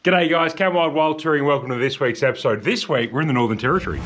G'day guys, Kaon Wild Touring, welcome to this week's episode. This week, we're in the Northern Territory.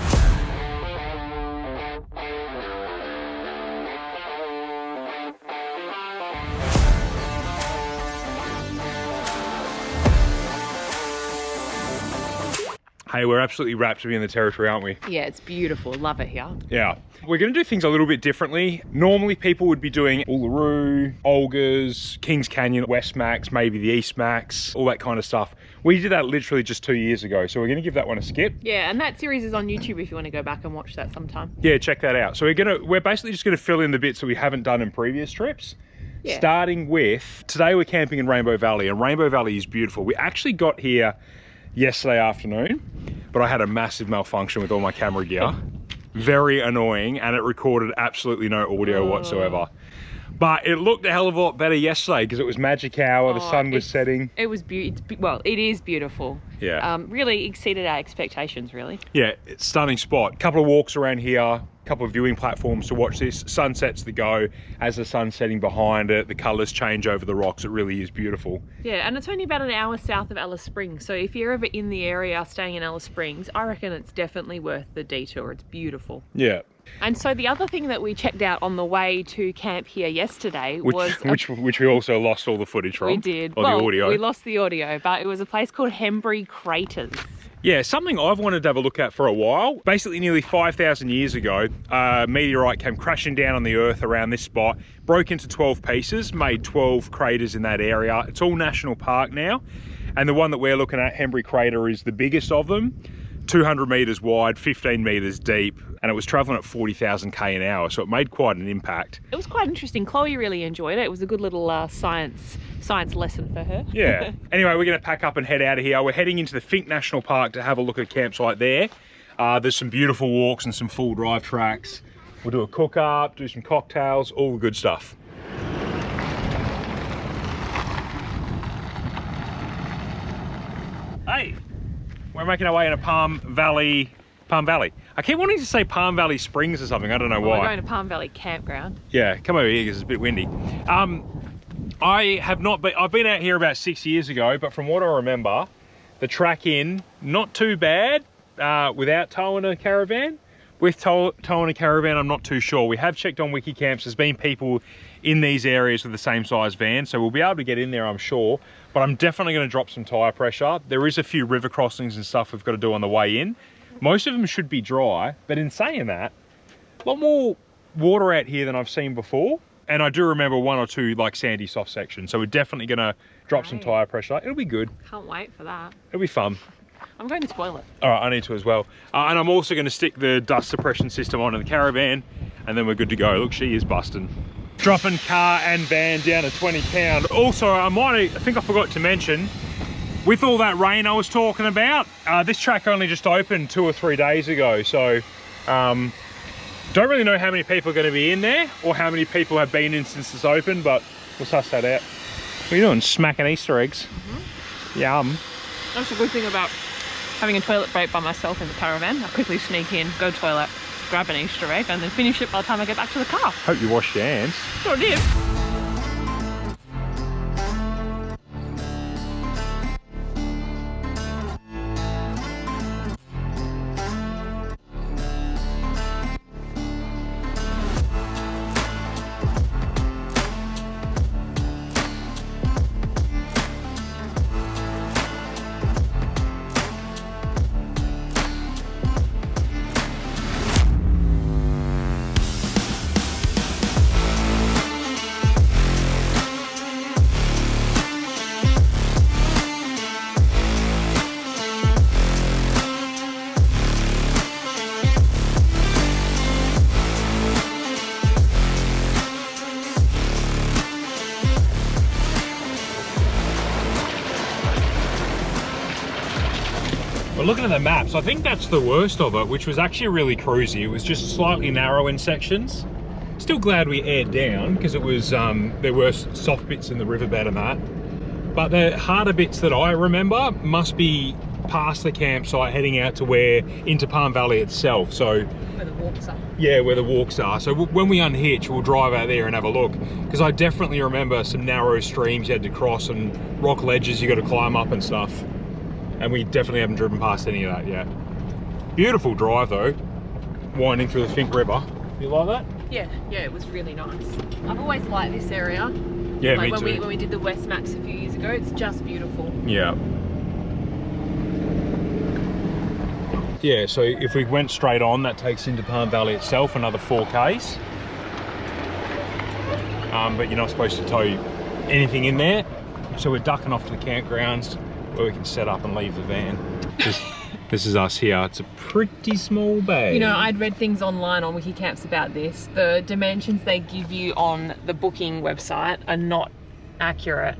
Hey, we're absolutely rapt to be in the Territory, aren't we? Yeah, it's beautiful. Love it here. Yeah. We're going to do things a little bit differently. Normally, people would be doing Uluru, Olga's, Kings Canyon, West Max, maybe the East Max, all that kind of stuff. We did that literally just 2 years ago, so we're going to give that one a skip. Yeah, and that series is on YouTube if you want to go back and watch that sometime. Yeah, check that out. So we're basically just going to fill in the bits that we haven't done in previous trips. Yeah. Starting with, today we're camping in Rainbow Valley, and Rainbow Valley is beautiful. We actually got here yesterday afternoon, but I had a massive malfunction with all my camera gear. Very annoying, and it recorded absolutely no audio whatsoever. But it looked a hell of a lot better yesterday because it was magic hour, the sun was setting. It was well, it is beautiful. Yeah. Really exceeded our expectations, really. Yeah, it's a stunning spot. Couple of walks around here, couple of viewing platforms to watch this. Sunsets that go as the sun's setting behind it, the colours change over the rocks. It really is beautiful. Yeah, and it's only about an hour south of Alice Springs, so if you're ever in the area staying in Alice Springs, I reckon it's definitely worth the detour. It's beautiful. Yeah. And so the other thing that we checked out on the way to camp here yesterday was... Which we also lost all the footage from. We did. Or the audio. We lost the audio, but it was a place called Henbury Craters. Yeah, something I've wanted to have a look at for a while. Basically, nearly 5,000 years ago, a meteorite came crashing down on the Earth around this spot, broke into 12 pieces, made 12 craters in that area. It's all national park now, and the one that we're looking at, Henbury Crater, is the biggest of them. 200 metres wide, 15 metres deep, and it was travelling at 40,000 k an hour, so it made quite an impact. It was quite interesting. Chloe really enjoyed it. It was a good little science lesson for her. Yeah. Anyway, we're going to pack up and head out of here. We're heading into the Finke National Park to have a look at a campsite there. There's some beautiful walks and some full drive tracks. We'll do a cook up, do some cocktails, all the good stuff. Hey, we're making our way into Palm Valley. I keep wanting to say Palm Valley Springs or something. I don't know why. We're going to Palm Valley Campground. Yeah, come over here because it's a bit windy. I've been out here about 6 years ago, but from what I remember, the track in, not too bad without towing a caravan. With towing a caravan, I'm not too sure. We have checked on Wikicamps. There's been people in these areas with the same size van, so we'll be able to get in there, I'm sure. But I'm definitely going to drop some tyre pressure. There is a few river crossings and stuff we've got to do on the way in. Most of them should be dry, but in saying that, a lot more water out here than I've seen before. And I do remember one or two like sandy soft sections. So we're definitely going to drop some tyre pressure. It'll be good. Can't wait for that. It'll be fun. I'm going to spoil it. All right, I need to as well. And I'm also going to stick the dust suppression system onto the caravan, and then we're good to go. Look, she is busting. Dropping car and van down to 20 pound. Also, I think I forgot to mention, with all that rain I was talking about, this track only just opened 2 or 3 days ago. So, don't really know how many people are going to be in there or how many people have been in since it's opened, but we'll suss that out. What are you doing? Smacking Easter eggs? Yum. That's a good thing about having a toilet break by myself in the caravan. I quickly sneak in, go toilet, grab an Easter egg, and then finish it by the time I get back to the car. Hope you washed your hands. Sure did. But looking at the maps, I think that's the worst of it, which was actually really cruisy. It was just slightly narrow in sections. Still glad we aired down because it was there were soft bits in the riverbed and that. But the harder bits that I remember must be past the campsite heading out to into Palm Valley itself. So where the walks are. Yeah, where the walks are. So when we unhitch, we'll drive out there and have a look. Because I definitely remember some narrow streams you had to cross and rock ledges you got to climb up and stuff. And we definitely haven't driven past any of that yet. Beautiful drive though, winding through the Finke River. You like that? Yeah, it was really nice. I've always liked this area. Yeah, like me too. when we did the West Max a few years ago, it's just beautiful. Yeah. Yeah, so if we went straight on, that takes into Palm Valley itself, another 4Ks. But you're not supposed to tow anything in there. So we're ducking off to the campgrounds where we can set up and leave the van. This is us here. It's a pretty small bay. You know, I'd read things online on WikiCamps about this. The dimensions they give you on the booking website are not accurate.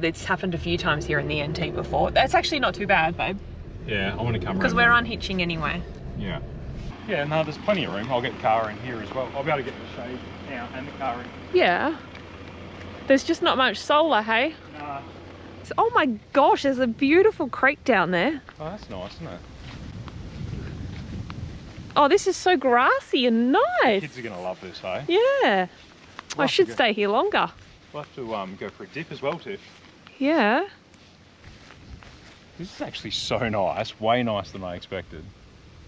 It's happened a few times here in the NT before. That's actually not too bad, babe. Yeah, I want to come around. Because we're unhitching anyway. Yeah. Yeah, no, there's plenty of room. I'll get the car in here as well. I'll be able to get the shade out and the car in. Yeah. There's just not much solar, hey? Nah. Oh my gosh, there's a beautiful creek down there. Oh, that's nice, isn't it? Oh, this is so grassy and nice. Kids are going to love this, eh? Yeah. I should stay here longer. We'll have to go for a dip as well, Tiff. Yeah. This is actually so nice. Way nicer than I expected.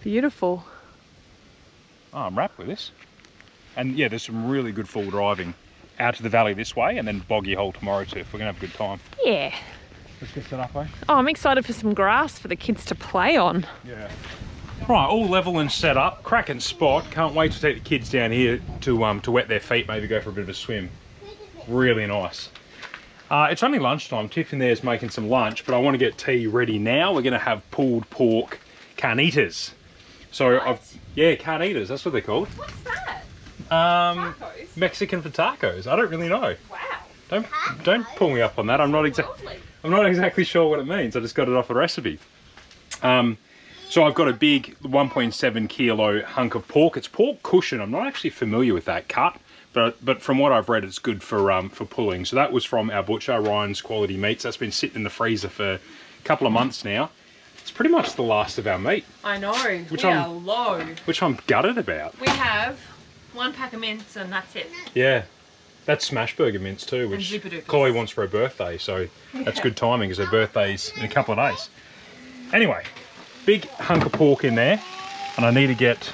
Beautiful. Oh, I'm wrapped with this. And yeah, there's some really good full driving out to the valley this way and then Boggy Hole tomorrow, Tiff. We're going to have a good time. Yeah. Let's get set up, eh? Oh, I'm excited for some grass for the kids to play on. Yeah. Right, all level and set up. Cracking spot. Can't wait to take the kids down here to wet their feet, maybe go for a bit of a swim. Really nice. It's only lunchtime. Tiff in there is making some lunch, but I want to get tea ready now. We're going to have pulled pork carnitas. So yeah, carnitas. That's what they're called. What's that? Tacos? Mexican for tacos. I don't really know. Wow. Don't pull me up on that. I'm not exactly sure what it means. I just got it off a recipe. So I've got a big 1.7 kilo hunk of pork. It's pork cushion. I'm not actually familiar with that cut. But from what I've read, it's good for pulling. So that was from our butcher, Ryan's Quality Meats. That's been sitting in the freezer for a couple of months now. It's pretty much the last of our meat. I know, we are low. Which I'm gutted about. We have one pack of mince and that's it. Yeah, that's Smashburger mince too, which Chloe wants for her birthday. So that's good timing because her birthday's in a couple of days. Anyway, big hunk of pork in there. And I need to get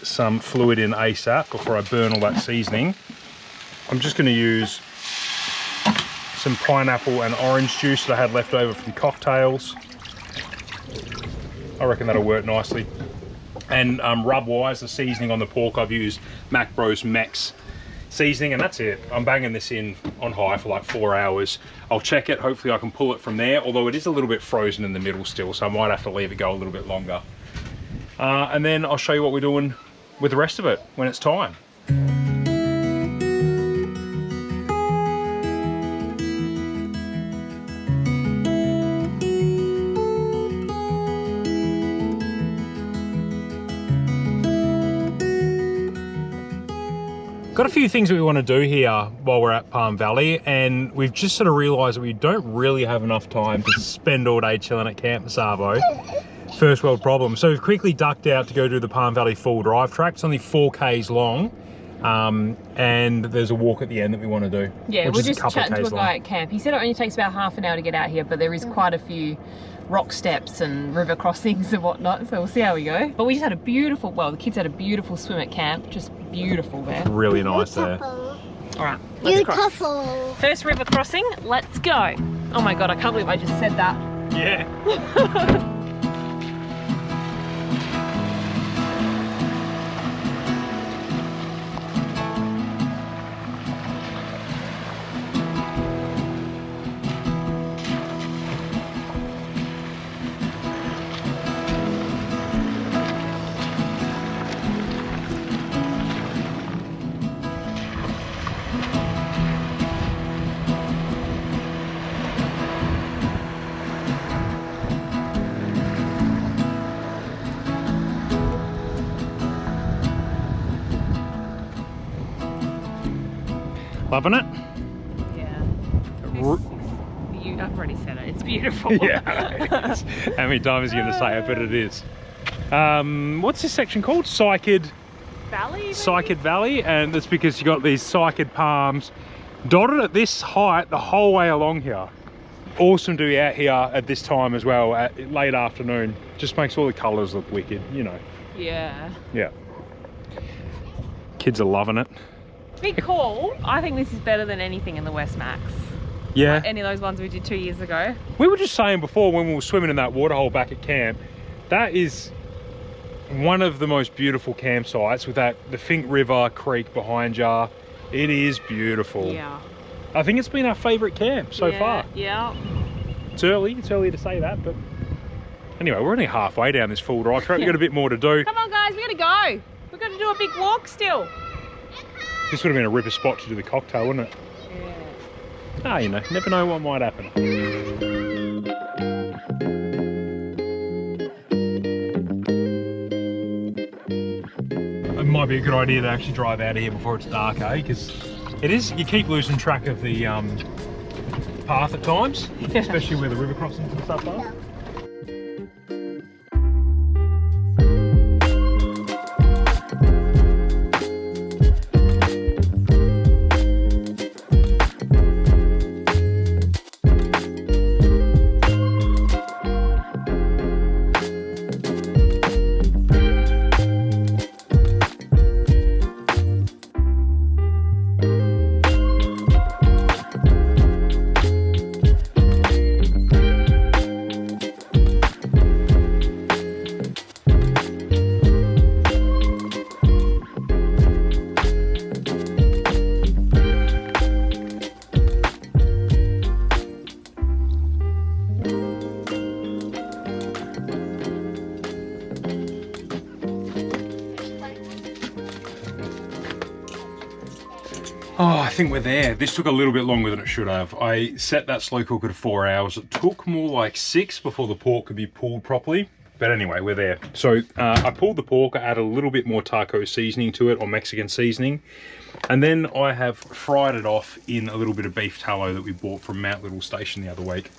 some fluid in ASAP before I burn all that seasoning. I'm just going to use some pineapple and orange juice that I had left over from cocktails. I reckon that'll work nicely. And rub wise, the seasoning on the pork, I've used Mac Bros Mex seasoning, and that's it. I'm banging this in on high for like 4 hours. I'll check it, hopefully I can pull it from there, although it is a little bit frozen in the middle still, so I might have to leave it go a little bit longer. And then I'll show you what we're doing with the rest of it when it's time. Got a few things that we want to do here while we're at Palm Valley, and we've just sort of realised that we don't really have enough time to spend all day chilling at Camp Savo. First world problem. So we've quickly ducked out to go do the Palm Valley full drive track. It's only 4Ks long, and there's a walk at the end that we want to do. Yeah, we're just chatting to a guy at camp. He said it only takes about half an hour to get out here, but there is quite a few rock steps and river crossings and whatnot, so we'll see how we go. But we just had a beautiful, well, the kids had a beautiful swim at camp, just beautiful there. Really nice there. All right, let's cross. First river crossing, let's go. Oh my God, I can't believe I just said that. Yeah. Loving it? Yeah. I've already said it. It's beautiful. Yeah, it is. How many times are you going to say it? But it is. What's this section called? Cycad Valley? Cycad Valley, and that's because you got these cycad palms dotted at this height the whole way along here. awesome to be out here at this time as well, at late afternoon. Just makes all the colours look wicked, you know. Yeah. Yeah. Kids are loving it. Be cool. I think this is better than anything in the West Max. Yeah. Like any of those ones we did 2 years ago. We were just saying before when we were swimming in that waterhole back at camp, that is one of the most beautiful campsites with that the Finke River creek behind you. It is beautiful. Yeah. I think it's been our favourite camp so far. Yeah. It's early to say that, but anyway, we're only halfway down this full dry track. We've got a bit more to do. Come on guys, we gotta go. We're gonna do a big walk still. This would have been a ripper spot to do the cocktail, wouldn't it? Yeah. Ah, you know, never know what might happen. It might be a good idea to actually drive out of here before it's dark, eh? Because it is, you keep losing track of the path at times, especially where the river crossings and stuff are. Oh, I think we're there. This took a little bit longer than it should have. I set that slow cooker to 4 hours. It took more like 6 before the pork could be pulled properly. But anyway, we're there. So I pulled the pork, I added a little bit more taco seasoning to it, or Mexican seasoning. And then I have fried it off in a little bit of beef tallow that we bought from Mount Little Station the other week.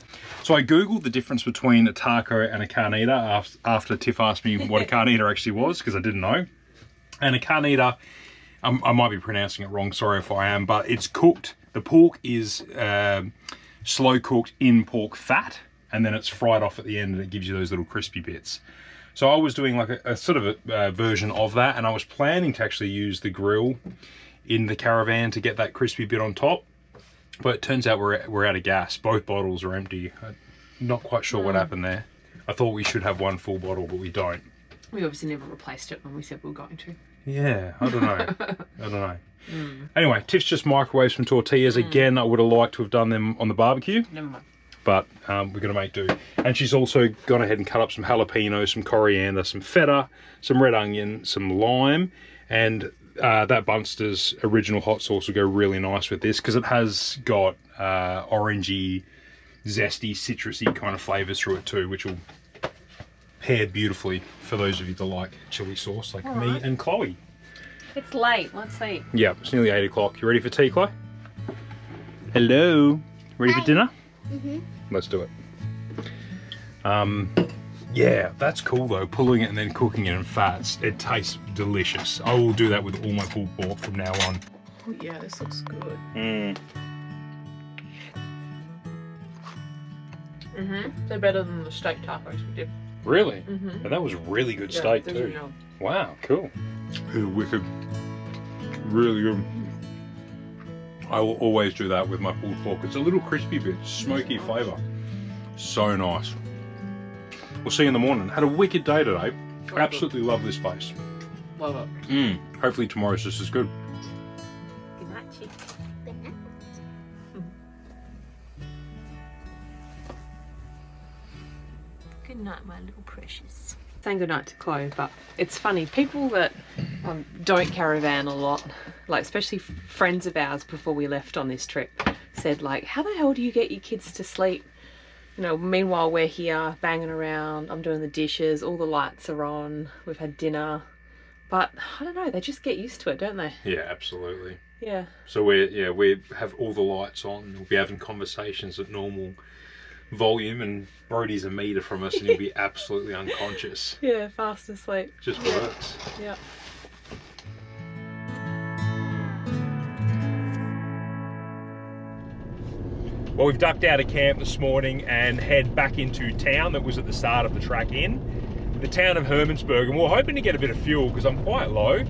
So I Googled the difference between a taco and a carnita after Tiff asked me what a carnita actually was, because I didn't know. And a carnita, I might be pronouncing it wrong, sorry if I am, but it's cooked. The pork is slow cooked in pork fat, and then it's fried off at the end and it gives you those little crispy bits. So I was doing like a sort of a version of that, and I was planning to actually use the grill in the caravan to get that crispy bit on top. But it turns out we're out of gas. Both bottles are empty. I'm not quite sure what happened there. I thought we should have one full bottle, but we don't. We obviously never replaced it when we said we were going to. Yeah, I don't know. I don't know. Anyway, Tiff's just microwaved some tortillas. Again, I would have liked to have done them on the barbecue. Never mind. But we're going to make do. And she's also gone ahead and cut up some jalapenos, some coriander, some feta, some red onion, some lime, and that Bunster's original hot sauce will go really nice with this because it has got orangey, zesty, citrusy kind of flavours through it too, which will pair beautifully for those of you that like chili sauce like me and Chloe. It's late, let's eat. Yeah, it's nearly 8 o'clock. You ready for tea, Chloe? Hello. Ready for dinner? Mm-hmm. Let's do it. Yeah, that's cool though, pulling it and then cooking it in fats. It tastes delicious. I will do that with all my pulled pork from now on. Oh yeah, this looks good. They're better than the steak tacos we did. Really? And that was really good steak too. Wow, cool. It's wicked. Really good. I will always do that with my pulled pork. It's a little crispy bit, smoky flavour. So nice. We'll see you in the morning. Had a wicked day today. Absolutely love this place. Love it. Hopefully tomorrow's just as good. Good night, Chief. Good night. Good night, my little precious. Saying good night to Chloe, but it's funny, people that don't caravan a lot, like especially friends of ours before we left on this trip, said like, how the hell do you get your kids to sleep? You know, meanwhile we're here banging around, I'm doing the dishes, all the lights are on, we've had dinner, but I don't know, they just get used to it, don't they? Yeah, absolutely. Yeah. So we have all the lights on, we'll be having conversations at normal volume, and Brodie's a metre from us and he'll be absolutely unconscious. Yeah, fast asleep. Just works. Yeah. Well, we've ducked out of camp this morning and head back into town that was at the start of the track in. The town of Hermannsburg, and we're hoping to get a bit of fuel because I'm quite low.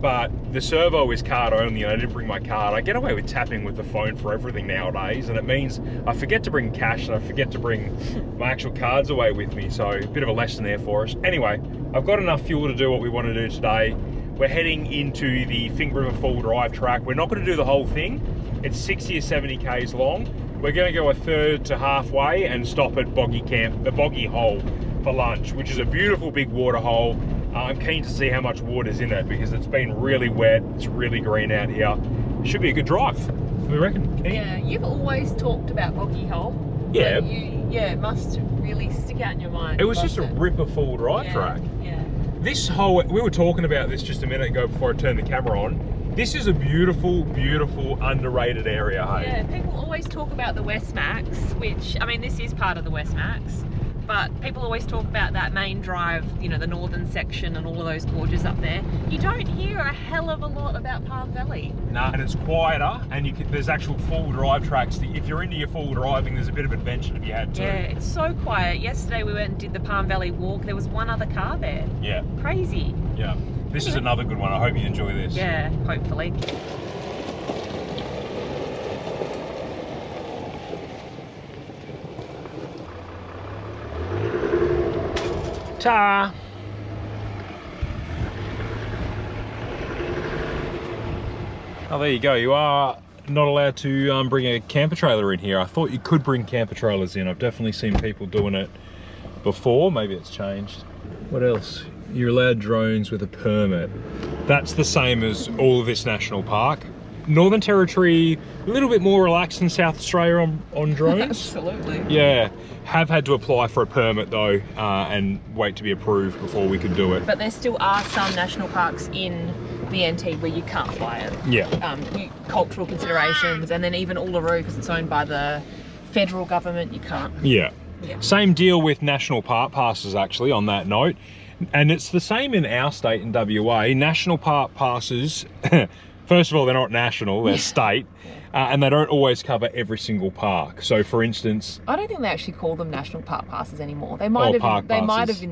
But the servo is card only and I didn't bring my card. I get away with tapping with the phone for everything nowadays, and it means I forget to bring cash and I forget to bring my actual cards away with me, so a bit of a lesson there for us. Anyway, I've got enough fuel to do what we want to do today. We're heading into the Finke River full drive track. We're not going to do the whole thing. It's 60 or 70 k's long. We're going to go a third to halfway and stop at the Boggy Hole for lunch, which is a beautiful big water hole. I'm keen to see how much water's in it because it's been really wet. It's really green out here. It should be a good drive. What do you reckon? Yeah, you've always talked about Boggy Hole. Yeah. It must really stick out in your mind. It was just a ripper full drive track. Yeah. This whole, we were talking about this just a minute ago before I turned the camera on. This is a beautiful, beautiful, underrated area, hey? Yeah, people always talk about the West Max, which, I mean, this is part of the West Max. But people always talk about that main drive, you know, the northern section and all of those gorges up there. You don't hear a hell of a lot about Palm Valley. No, and it's quieter, and there's actual full drive tracks. If you're into your full driving, there's a bit of adventure to be had too. Yeah, it's so quiet. Yesterday we went and did the Palm Valley walk. There was one other car there. Yeah. Crazy. Yeah. This is another good one. I hope you enjoy this. Yeah, hopefully. Ta! Oh, there you go. You are not allowed to bring a camper trailer in here. I thought you could bring camper trailers in. I've definitely seen people doing it before. Maybe it's changed. What else? You're allowed drones with a permit. That's the same as all of this national park. Northern Territory, a little bit more relaxed than South Australia on drones. Absolutely. Yeah, have had to apply for a permit though and wait to be approved before we could do it. But there still are some national parks in the NT where you can't fly it. Yeah. Cultural considerations, and then even Uluru, because it's owned by the federal government, you can't. Yeah. Yeah. Same deal with national park passes actually on that note. And it's the same in our state in WA. National park passes, first of all, they're not national, they're state, and they don't always cover every single park. So for instance, I don't think they actually call them national park passes anymore. They might have in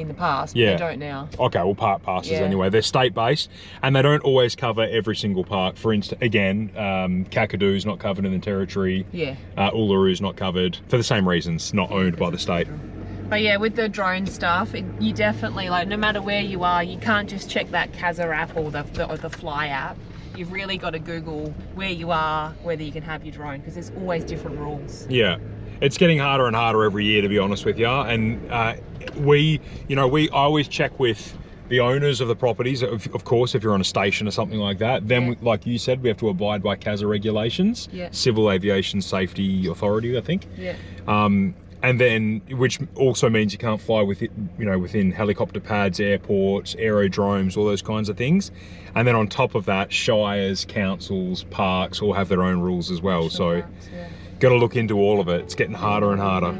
the past, but they don't now. Okay, well, park passes anyway. They're state-based, and they don't always cover every single park. For instance, again, Kakadoo's not covered in the territory. Yeah. Uluru's not covered for the same reasons, not owned by the state. But yeah, with the drone stuff, you definitely, like, no matter where you are, you can't just check that Kazaa app or the Fly app. You've really got to Google where you are, whether you can have your drone, because there's always different rules. Yeah, it's getting harder and harder every year, to be honest with you. And I always check with the owners of the properties, of course, if you're on a station or something like that. Then, like you said, we have to abide by Kazaa regulations, Civil Aviation Safety Authority, I think. Yeah. And then, which also means you can't fly within helicopter pads, airports, aerodromes, all those kinds of things. And then on top of that, shires, councils, parks all have their own rules as well. So, got to look into all of it. It's getting harder and harder.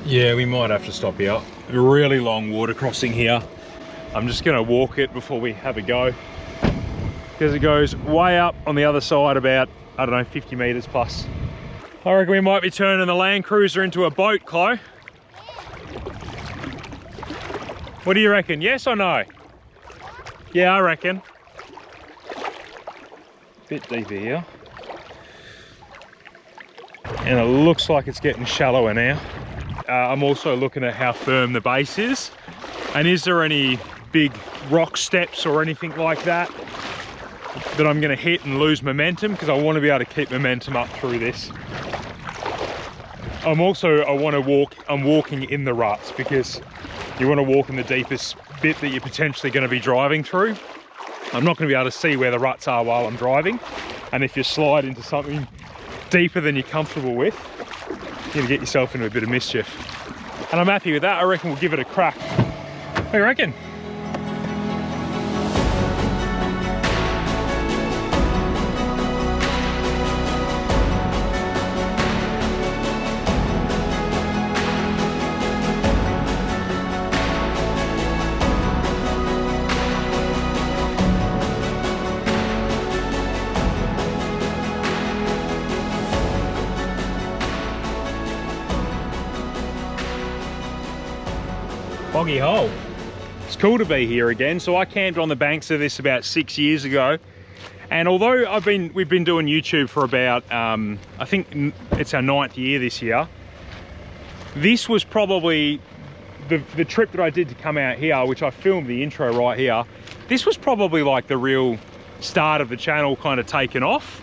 Yeah, we might have to stop here. A really long water crossing here. I'm just gonna walk it before we have a go, because it goes way up on the other side, about, I don't know, 50 meters plus. I reckon we might be turning the Land Cruiser into a boat, Chloe. What do you reckon? Yes or no? Yeah, I reckon. Bit deeper here. And it looks like it's getting shallower now. I'm also looking at how firm the base is, and is there any big rock steps or anything like that that I'm going to hit and lose momentum, because I want to be able to keep momentum up through this. I'm walking in the ruts, because you want to walk in the deepest bit that you're potentially going to be driving through. I'm not going to be able to see where the ruts are while I'm driving, and if you slide into something deeper than you're comfortable with, you're going to get yourself into a bit of mischief. And I'm happy with that. I reckon we'll give it a crack. do you reckon? Boggy hole. It's cool to be here again. So I camped on the banks of this about 6 years ago, and although we've been doing YouTube for about I think it's our 9th year this year, this was probably the trip that I did to come out here, which I filmed the intro right here. This was probably like the real start of the channel kind of taking off.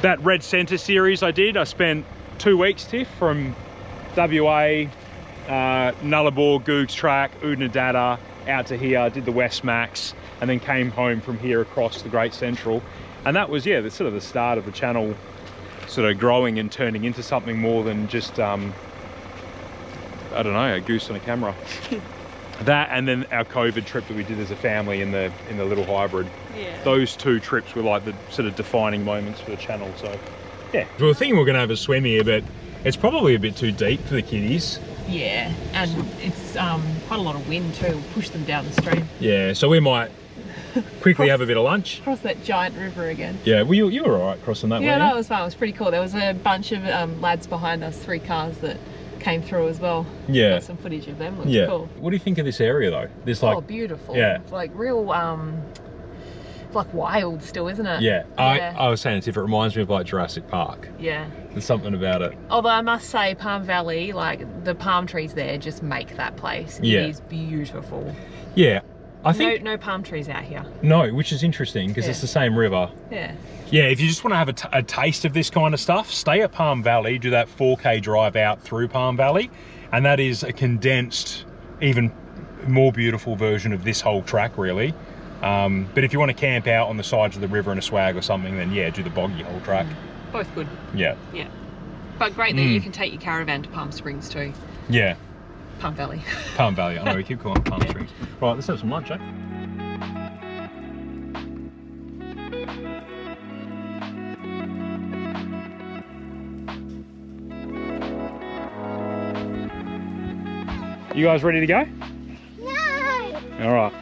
That Red Centre series I did, I spent 2 weeks, Tiff, from WA, Nullarbor, Googs Track, Oodnadatta, out to here, did the West Max, and then came home from here across the Great Central. And that was, yeah, the sort of the start of the channel sort of growing and turning into something more than just, I don't know, a goose on a camera. That, and then our COVID trip that we did as a family in the little hybrid. Yeah. Those 2 trips were like the sort of defining moments for the channel, so yeah. We were thinking we're gonna have a swim here, but it's probably a bit too deep for the kiddies. Yeah, and it's quite a lot of wind too. We'll push them down the stream. Yeah, so we might quickly have a bit of lunch. Cross that giant river again. Yeah, well, you were all right crossing that way. Yeah, that was fun. It was pretty cool. There was a bunch of lads behind us, 3 cars that came through as well. Yeah. Got some footage of them. Looks cool. What do you think of this area though? This like, oh, beautiful. Yeah. It's like real, like wild still, isn't it? Yeah. I was saying, if it reminds me of like Jurassic Park. Yeah. There's something about it. Although I must say, Palm Valley, like the palm trees there just make that place. Yeah. It is beautiful. Yeah. I think no palm trees out here. No, which is interesting because it's the same river. Yeah. Yeah, if you just want to have a taste of this kind of stuff, stay at Palm Valley, do that 4K drive out through Palm Valley, and that is a condensed, even more beautiful version of this whole track, really. But if you want to camp out on the sides of the river in a swag or something, then yeah, do the boggy whole track. Both good. Yeah. Yeah. But great that you can take your caravan to Palm Springs too. Yeah. Palm Valley. Palm Valley. I know we keep calling it Palm Springs. Right, let's have some lunch, eh? You guys ready to go? No. All right.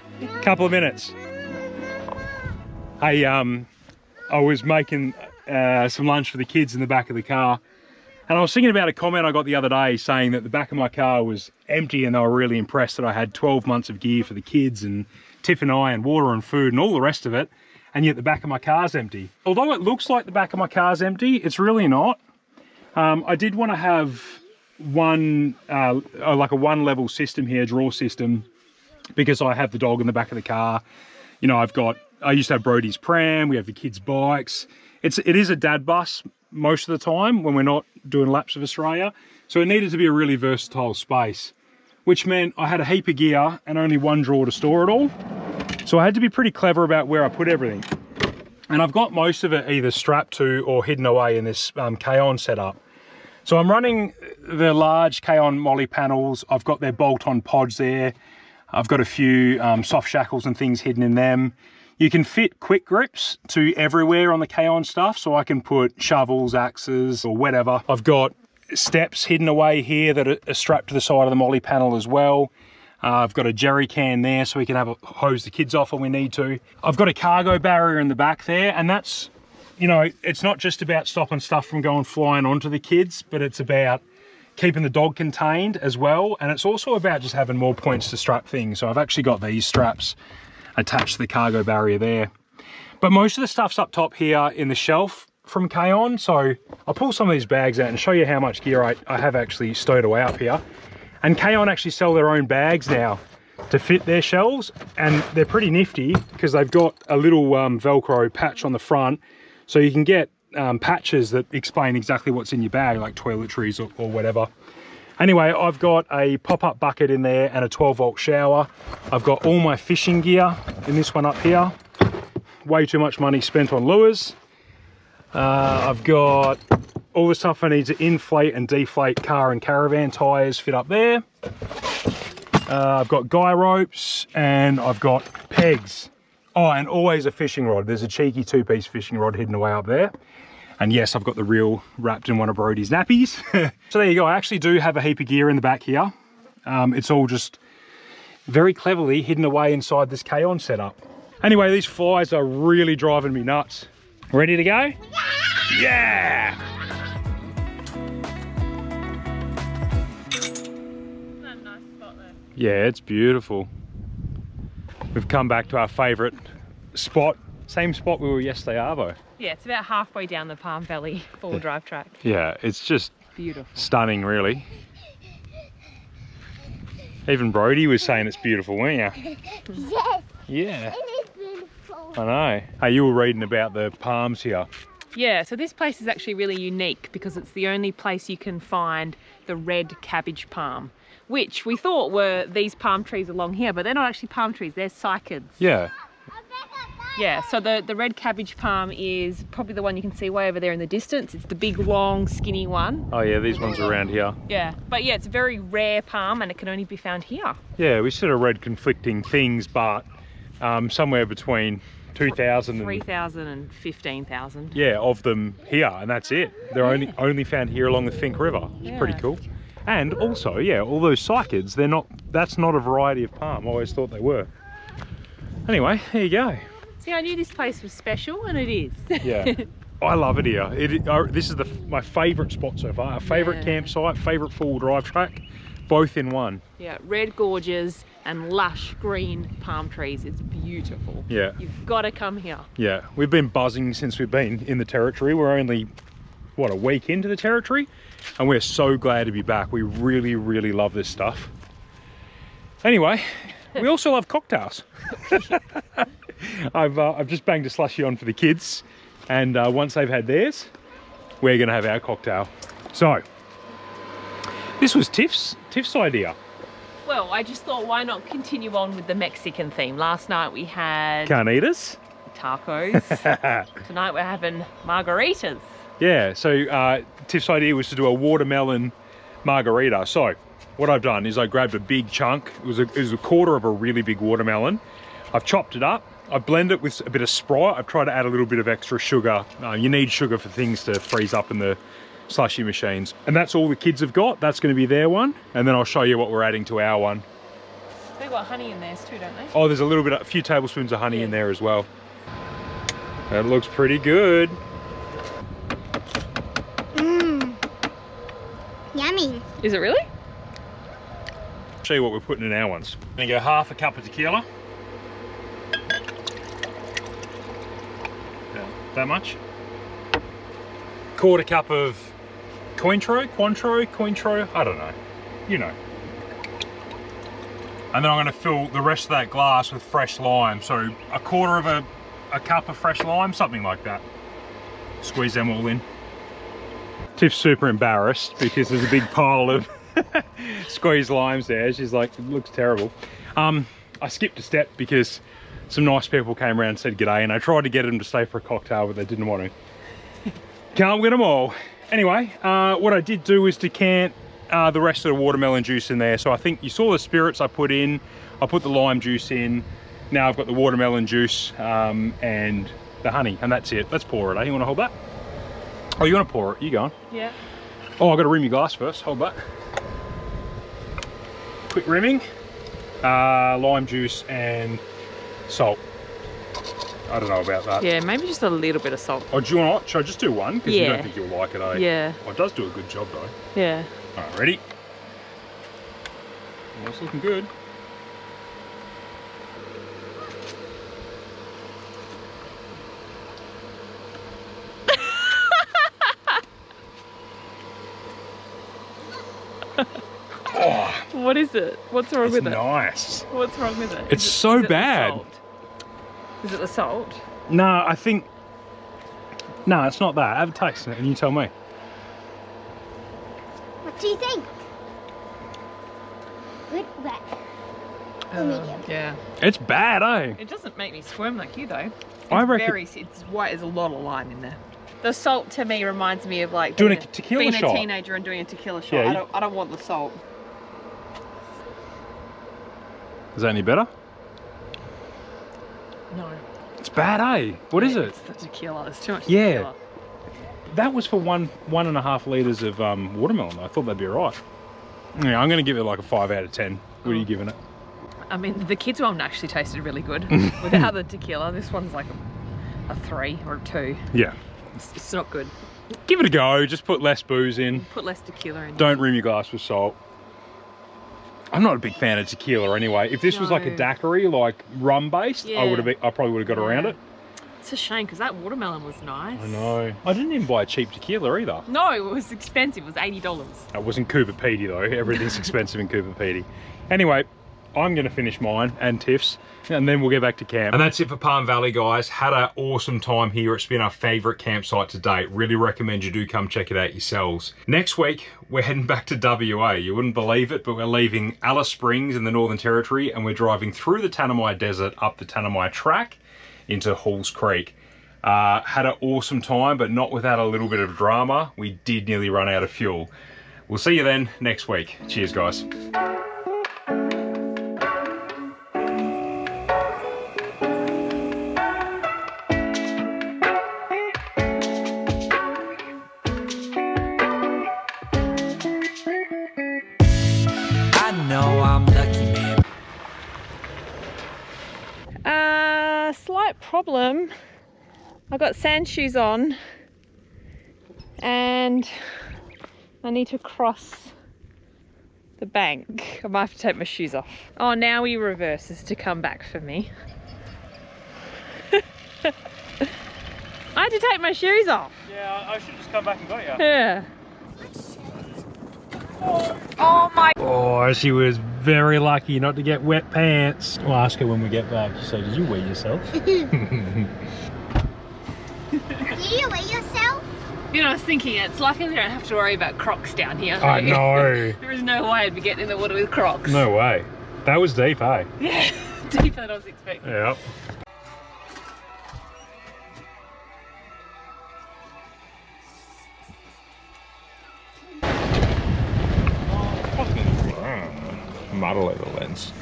Couple of minutes. Hey, I was making some lunch for the kids in the back of the car, and I was thinking about a comment I got the other day saying that the back of my car was empty, and they were really impressed that I had 12 months of gear for the kids and Tiff and I, and water and food and all the rest of it, and yet the back of my car's empty. Although it looks like the back of my car's empty, it's really not. I did want to have one, like a 1-level system here, draw system, because I have the dog in the back of the car. You know, I used to have Brodie's pram, we have the kids' bikes. It is a dad bus most of the time when we're not doing laps of Australia. So it needed to be a really versatile space, which meant I had a heap of gear and only one drawer to store it all. So I had to be pretty clever about where I put everything. And I've got most of it either strapped to or hidden away in this Kaon setup. So I'm running the large Kaon molly panels. I've got their bolt-on pods there. I've got a few soft shackles and things hidden in them. You can fit quick grips to everywhere on the Kaon stuff, so I can put shovels, axes, or whatever. I've got steps hidden away here that are strapped to the side of the molly panel as well. I've got a jerry can there so we can have hose the kids off when we need to. I've got a cargo barrier in the back there, and that's, you know, it's not just about stopping stuff from going flying onto the kids, but it's about keeping the dog contained as well. And it's also about just having more points to strap things. So I've actually got these straps attached to the cargo barrier there. But most of the stuff's up top here in the shelf from Kaon. So I'll pull some of these bags out and show you how much gear I have actually stowed away up here. And Kaon actually sell their own bags now to fit their shelves, and they're pretty nifty because they've got a little Velcro patch on the front, so you can get patches that explain exactly what's in your bag, like toiletries or whatever. Anyway, I've got a pop-up bucket in there and a 12-volt shower. I've got all my fishing gear in this one up here. Way too much money spent on lures. I've got all the stuff I need to inflate and deflate car and caravan tyres fit up there. I've got guy ropes and I've got pegs. Oh, and always a fishing rod. There's a cheeky 2-piece fishing rod hidden away up there. And yes, I've got the reel wrapped in one of Brodie's nappies. So there you go. I actually do have a heap of gear in the back here. It's all just very cleverly hidden away inside this Kaon setup. Anyway, these flies are really driving me nuts. Ready to go? Yeah! Yeah, it's beautiful. We've come back to our favourite spot. Same spot we were yesterday, Arvo. Yeah, it's about halfway down the Palm Valley 4-wheel drive track. Yeah, it's just beautiful. Stunning, really. Even Brodie was saying it's beautiful, weren't you? Yes. Yeah. It is beautiful. I know. Hey, you were reading about the palms here. Yeah, so this place is actually really unique because it's the only place you can find the red cabbage palm, which we thought were these palm trees along here, but they're not actually palm trees, they're cycads. Yeah. Yeah, so the red cabbage palm is probably the one you can see way over there in the distance. It's the big, long, skinny one. Oh yeah, these ones are around here. Yeah, but yeah, it's a very rare palm and it can only be found here. Yeah, we sort of read conflicting things, but somewhere between 2,000 and 3,000 and 15,000. Yeah, of them here, and that's it. They're only found here along the Finke River. It's pretty cool. And also, yeah, all those cycads, that's not a variety of palm. I always thought they were. Anyway, there you go. See, I knew this place was special, and it is. Yeah, I love it here. This is my favourite spot so far. Our favourite campsite, favourite 4-wheel drive track, both in one. Yeah, red gorges and lush green palm trees. It's beautiful. Yeah. You've got to come here. Yeah, we've been buzzing since we've been in the territory. We're only, what, a week into the territory? And we're so glad to be back. We really, really love this stuff. Anyway, we also love cocktails. I've just banged a slushie on for the kids, and once they've had theirs, we're gonna have our cocktail. So, this was Tiff's idea. Well, I just thought, why not continue on with the Mexican theme? Last night we had Carnitas, tacos. Tonight we're having margaritas. Yeah, so Tiff's idea was to do a watermelon margarita. So what I've done is I grabbed a big chunk. It was a quarter of a really big watermelon. I've chopped it up. I blend it with a bit of Sprite. I've tried to add a little bit of extra sugar. You need sugar for things to freeze up in the slushy machines. And that's all the kids have got. That's going to be their one. And then I'll show you what we're adding to our one. They've got honey in theirs too, don't they? Oh, there's a few tablespoons of honey in there as well. That looks pretty good. Yummy. Is it really? Show you what we're putting in our ones. I'm gonna go half a cup of tequila. That much. Quarter cup of Cointreau, I don't know. You know. And then I'm gonna fill the rest of that glass with fresh lime. So a quarter of a cup of fresh lime, something like that. Squeeze them all in. Tiff's super embarrassed because there's a big pile of squeezed limes there. She's like, it looks terrible. I skipped a step because some nice people came around and said g'day, and I tried to get them to stay for a cocktail, but they didn't want to. Can't win them all. Anyway, what I did do is decant the rest of the watermelon juice in there. So I think you saw the spirits I put in. I put the lime juice in. Now I've got the watermelon juice and the honey, and that's it. Let's pour it, eh? You want to hold that? Oh, you want to pour it? You go on. Yeah. Oh, I've got to rim your glass first. Hold that. Quick rimming. Lime juice and salt. I don't know about that. Yeah, maybe just a little bit of salt. Oh, do you want to? Should I just do one? Because you don't think you'll like it, eh? Yeah. Oh, it does do a good job, though. Yeah. All right, ready? Well, it's looking good. Oh, what is it? What's wrong with it? It's nice. What's wrong with it? It's so bad. Is it the salt? No, I think... No, it's not that. Have a taste and you tell me. What do you think? Good, bad, or medium? Yeah. It's bad, eh? It doesn't make me squirm like you, though. I reckon... It's white. There's a lot of lime in there. The salt to me reminds me of like doing a tequila being shot. a teenager and doing a tequila shot. Yeah, I don't want the salt. Is that any better? No. It's bad, eh? What is it? It's the tequila. There's too much Yeah. tequila. That was for 1.5 litres of watermelon. I thought that'd be alright. Yeah, I'm going to give it like a 5 out of 10. What are you giving it? I mean, the kids' one actually tasted really good without the tequila. This one's like a 3 or a 2. Yeah. It's not good. Give it a go. Just put less booze in. Put less tequila in. Don't rim your glass with salt. I'm not a big fan of tequila anyway. If this was like a daiquiri, like rum based, I probably would have got around it. It's a shame because that watermelon was nice. I know. I didn't even buy a cheap tequila either. No, it was expensive. It was $80. It wasn't Cooper Petey though. Everything's expensive in Cooper Petey. Anyway, I'm going to finish mine and Tiff's, and then we'll get back to camp. And that's it for Palm Valley, guys. Had an awesome time here. It's been our favourite campsite to date. Really recommend you do come check it out yourselves. Next week, we're heading back to WA. You wouldn't believe it, but we're leaving Alice Springs in the Northern Territory, and we're driving through the Tanami Desert up the Tanami Track into Halls Creek. Had an awesome time, but not without a little bit of drama. We did nearly run out of fuel. We'll see you then next week. Cheers, guys. Slight problem. I've got sand shoes on and I need to cross the bank. I might have to take my shoes off. Oh, now he reverses to come back for me. I had to take my shoes off. Yeah, I should have just come back and got you. Yeah. Oh my. Oh, she was very lucky not to get wet pants. We'll ask her when we get back. So, did you wet yourself? Did you wet yourself? You know, I was thinking it's lucky we don't have to worry about Crocs down here. I know. There is no way I'd be getting in the water with Crocs. No way. That was deep, eh? Yeah, deeper than I was expecting. Yep. Fucking muddle over the lens.